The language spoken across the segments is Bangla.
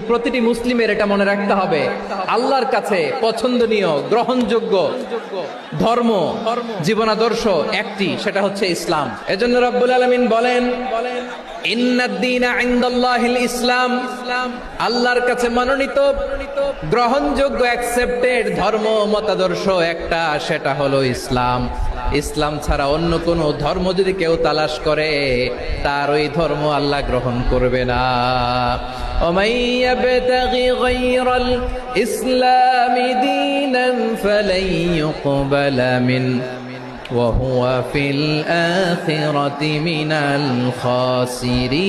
প্রতিটি মুসলিমের এটা মনে রাখতে হবে, আল্লাহর কাছে পছন্দনীয় গ্রহণযোগ্য ধর্ম জীবনাদর্শ একটি, সেটা হচ্ছে ইসলাম। এজন্য রব্বুল আলামিন বলেন, ইন্নাদ-দীনা ইনদাল্লাহিল ইসলাম, আল্লাহর কাছে মনোনীত গ্রহণযোগ্য অ্যাকসেপ্টেড ধর্ম মতাদর্শ একটা, সেটা হলো ইসলাম। ইসলাম ছাড়া অন্য কোন ধর্ম যদি কেউ তালাশ করে, তার ওই ধর্ম আল্লাহ গ্রহণ করবে না। ومن يبتغ غير الإسلام دينا فلن يقبل منه وهو في الآخرة من الخاسرين.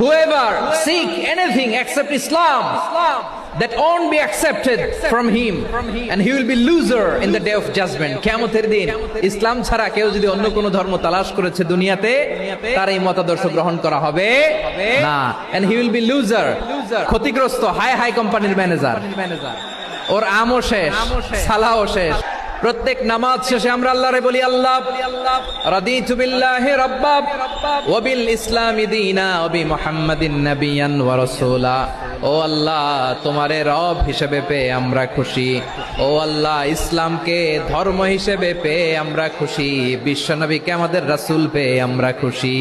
Whoever seek anything except Islam, that won't be accepted from him, and he will be loser in the day of judgment. কিয়ামতের দিন ইসলাম ছাড়া কেউ যদি অন্য কোন ধর্ম তালাশ করেছে দুনিয়াতে, তার এই মতাদর্শ গ্রহণ করা হবে না, and he will be loser, ক্ষতিগ্রস্ত, হাই কোম্পানির ম্যানেজার, ওর আমও শেষ, সালাও শেষ। প্রত্যেক নামাজ শেষে আমরা আল্লাহরে বলি, আল্লাহ রাদিতু বিল্লাহি রাব্বা ওয়া বিল ইসলামি দীনা ওয়া বি মুহাম্মাদিন নাবিয়ান ওয়া রাসূলা। ও আল্লাহ, তোমারে রব হিসেবে পেয়ে আমরা খুশি। ও আল্লাহ, ইসলামকে ধর্ম হিসেবে পেয়ে আমরা খুশি। বিশ্বনবীকে আমাদের রাসূল পেয়ে আমরা খুশি।